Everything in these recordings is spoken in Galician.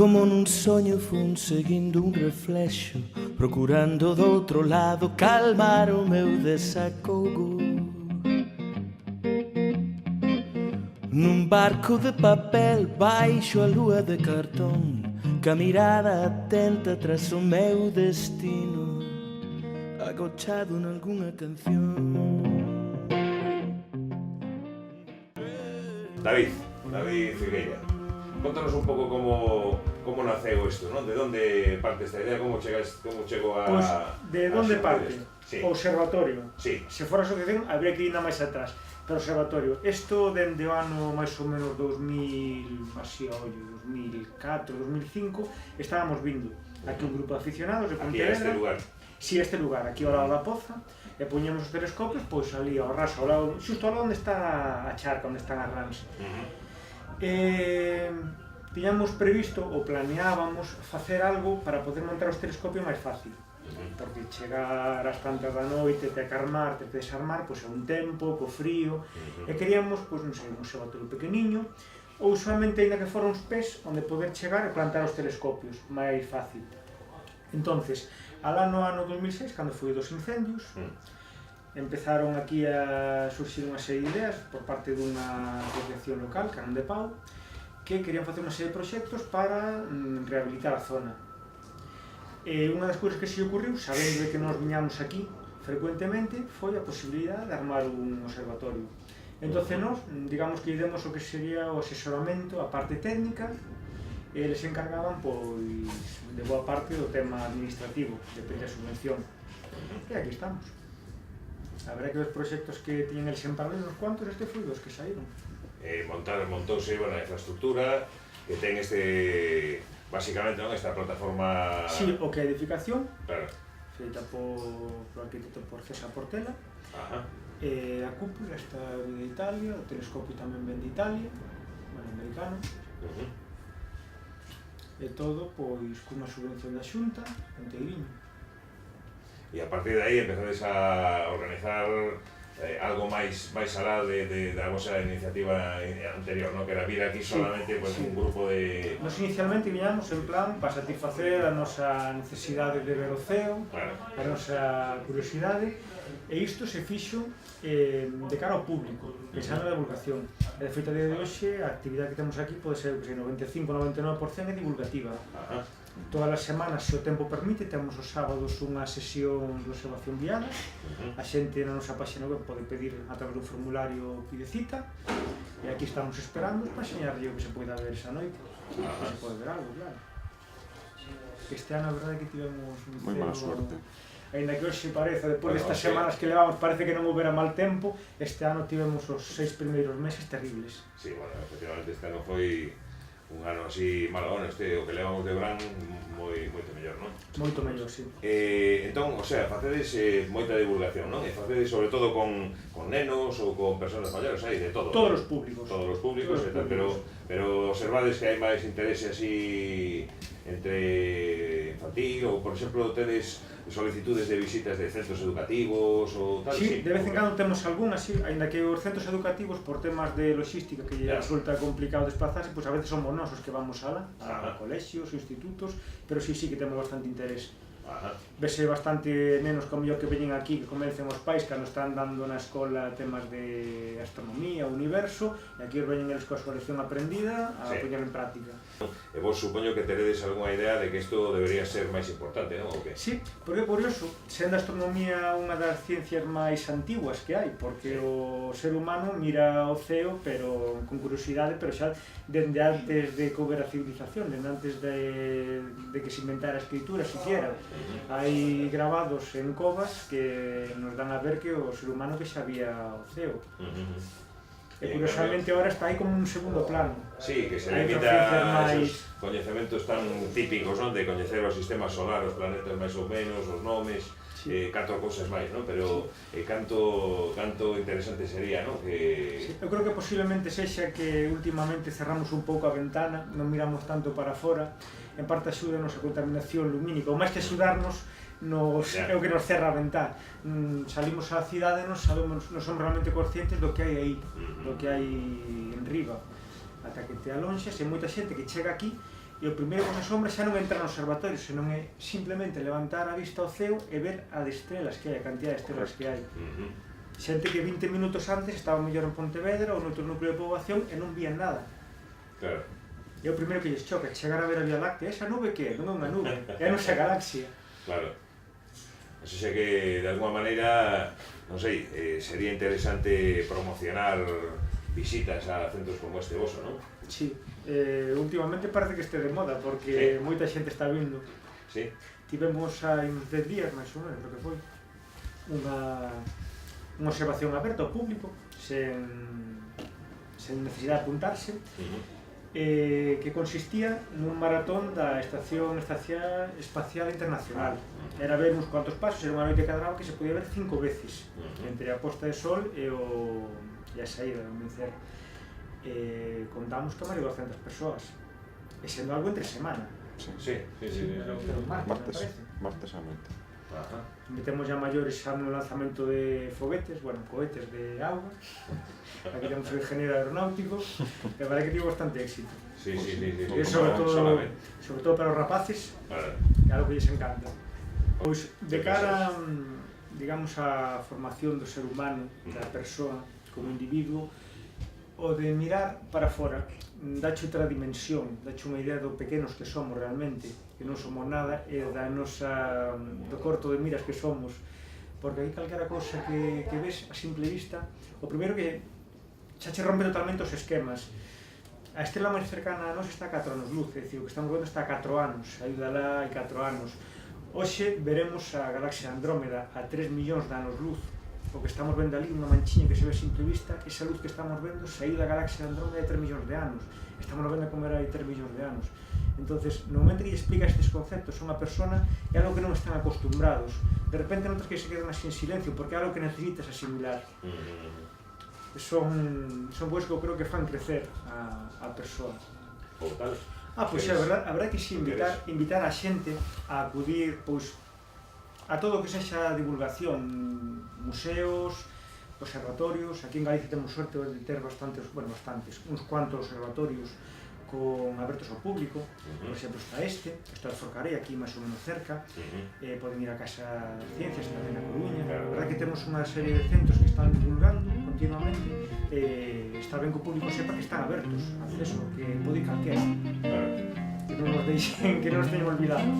como nun soño fun seguindo un reflexo, procurando do outro lado calmar o meu desacougo. Nun barco de papel baixo a lúa de cartón, ca mirada atenta tras o meu destino, agochado nalgúna canción. David Figueira, contanos un pouco como naceu isto, non? De onde parte esta idea, como chegou a... Pois, de onde parte? Sí. O observatorio. Sí. Se fora a asociación, habría que ir ainda máis atrás. Pero o observatorio, isto dende o ano máis ou menos 2000, así a ollo, 2004, 2005, estábamos vindo aquí un grupo de aficionados de Pontevedra. Aquí a este lugar. Si, este lugar, aquí ao lado da poza, e poñemos os telescopios, pois ali ao raso, ao lado, xusto ao lado onde está a charca, onde están as rans. Tiñamos previsto, ou planeábamos, facer algo para poder montar os telescopios máis fácil. Porque chegar ás tantas da noite, te que armar, te que desarmar, pois é un tempo, co frío, e queríamos, pois non sei, un observatorio pequeniño, ou solamente ainda que fora uns pés onde poder chegar e plantar os telescopios máis fácil. Entonces, alá no ano 2006, cando foi dos incendios, empezaron aquí a surxir unha serie de ideas por parte dunha asociación local, Canón de Pau, que querían facer unha serie de proxectos para rehabilitar a zona. E unha das cousas que se ocurriu, sabendo de que nos viñamos aquí frecuentemente, foi a posibilidade de armar un observatorio. Entón, nos, digamos que demos o que sería o asesoramento, a parte técnica, e eles se encargaban, pois, de boa parte do tema administrativo, de pedir a subvención. E aquí estamos. A verdade que os proxectos que tiñen eles en paralelo, uns cuantos, este foi dos que saíron. Montouse a infraestructura que ten este, basicamente, non, esta plataforma... Sí, o que é edificación, claro, feita por arquitecto por César Portela. A cúpula está de Italia, o telescopio tamén ven de Italia, bueno, americano. E todo, pois, cunha subvención da Xunta, enteiriño. E a partir de aí empezades a organizar algo máis alá da vosa iniciativa anterior, non? Que era vir aquí solamente un grupo de... Nos inicialmente viñamos en plan para satisfacer a nosa necesidade de ver o ceo, a nosa curiosidade, e isto se fixo de cara ao público, pensando na divulgación. E de feito, a día de hoxe, a actividade que temos aquí pode ser 95-99% é divulgativa. Todas as semanas, se o tempo permite, temos os sábados unha sesión de observación guiada. A xente na nosa página web pode pedir a través dun formulario pide cita, e aquí estamos esperando para enseñarlle o que se poida ver esa noite. Se pode ver algo, claro. Este ano, a verdade, que tivemos moi mala suerte. Ainda que hoxe parece, depois destas semanas que levamos, parece que non houbera mal tempo, este ano tivemos os 6 primeiros meses terribles. Sí, bueno, efectivamente este ano foi un ano así malo, o que levamos de verán moito mellor, non? Moito mellor, sí. Entón, o sea, facedes moita divulgación, non? E facedes sobre todo con nenos ou con persoas maiores, hai de todo. Todos os públicos. Todos os públicos, pero observades que hai máis interese así entre infantil ou, por exemplo, tedes solicitudes de visitas de centros educativos ou tal? Sí, de vez en cando temos algún así, aínda que os centros educativos por temas de logística que resulta complicado desplazarse, pois a veces somos nós os que vamos alá, a colexios, institutos, pero sí que temos bastante interés. Vese bastante nenos como yo que veñen aquí, que convencen os pais cando están dando na escola temas de astronomía, universo, e aquí os veñen eles coa súa lección aprendida a poñer en práctica. E vos supoño que teredes algunha idea de que isto debería ser máis importante, non? Sí, porque é curioso, sendo a astronomía unha das ciencias máis antiguas que hai, porque o ser humano mira o ceo, pero con curiosidade, pero xa dende antes de que houbera civilización, dende antes de que se inventara a escritura, siquiera. Hai gravados en covas que nos dan a ver que o ser humano que sabía o ceo. E curiosamente agora está aí como un segundo plano. Sí, que se limita a esos coñecementos tan típicos, non? De coñecer o sistema solar, os planetas máis ou menos, os nomes, canto cousas máis, non? Pero canto interesante sería, non? Eu creo que posiblemente sexa que últimamente cerramos un pouco a ventana, non miramos tanto para fora, en parte axúdanos a contaminación lumínica, ou máis que axudarnos, é o que nos cerra a ventana. Salimos á cidade e non somos realmente conscientes do que hai aí, do que hai en riba, ata que te alonxas, e moita xente que chega aquí E o primeiro con a sombra xa non entra no observatorio, senón é simplemente levantar a vista ao ceo e ver a de estrelas que hai, a cantidad de estrelas que hai. Xente que 20 minutos antes estaba mellor en Pontevedra ou noutro núcleo de poboación e non vían nada. Claro. E o primeiro que lles choca, chegar a ver a Vía Láctea, esa nube que é? Non é unha nube, é a nosa galaxia. Claro. Así xa que, de alguma maneira, non sei, sería interesante promocionar visitas a centros como este voso, non? Sí, últimamente parece que este de moda, porque moita xente está vindo. Sí. Tivemos hai uns 10 días, máis ou menos, o que foi, unha observación aberta ao público, sen necesidade de apuntarse, que consistía nun maratón da Estación Espacial Internacional. Era ver uns cuantos pasos, era unha noite que cadraba que se podía ver 5 veces, entre a posta de sol e a saída do amencer. Contamos que máis de 200 persoas, e sendo algo entre semana. Sí. Pero Martes a noite. Metemos ya maiores xa no lanzamento de foguetes, bueno, cohetes de auga. Aquí temos o ingeniero aeronáutico, e para que tivo bastante éxito. Sí. E sobre todo para os rapaces, que é algo que lles encanta. Pois, de cara, digamos, a formación do ser humano, da persoa, como individuo, o de mirar para fora, dache outra dimensión, dache unha idea do pequenos que somos realmente, que non somos nada, e do corto de miras que somos, porque aí calquera cousa que ves a simple vista, o primeiro que xa che rompe totalmente os esquemas. A estrela máis cercana a nós está a 4 anos luz, é dicir, o que estamos vendo está a 4 anos, aí lá hai 4 anos. Hoxe veremos a galaxia Andrómeda a 3 millóns de anos luz. O que estamos vendo ali, unha manchiña que se ve a simple vista, esa luz que estamos vendo saíu da galaxia Andrómeda hai 3 millóns de anos. Estamos vendo como era hai 3 millóns de anos. Entonces, no momento que lle explica estes conceptos a unha persona, é algo que non están acostumbrados. De repente notas que se quedan así en silencio, porque é algo que necesitas asimilar. Son cousas que eu creo que fan crecer a persoa. Ou tal. Pois é, a verdade que si invitar a xente a acudir, pois, a todo o que sexa divulgación, museos, observatorios. Aquí en Galicia temos sorte de ter bastantes, uns cuantos observatorios abertos ao público. Por exemplo, está está o Forcarei, aquí máis ou menos cerca. Poden ir a Casa de Ciencias, tamén na Coruña. A verdade que temos unha serie de centros que están divulgando continuamente. Está ben que o público sepa que están abertos, acceso, que pode ir calquera. Que non nos deixen, que non nos teñen olvidados.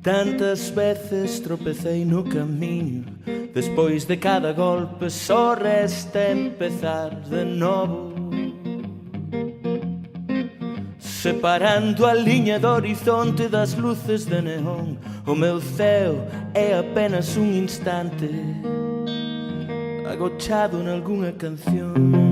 Tantas veces tropecei no camiño, despois de cada golpe só resta empezar de novo. Separando a liña do horizonte das luces de neón, o meu ceo é apenas un instante agochado en algunha canción.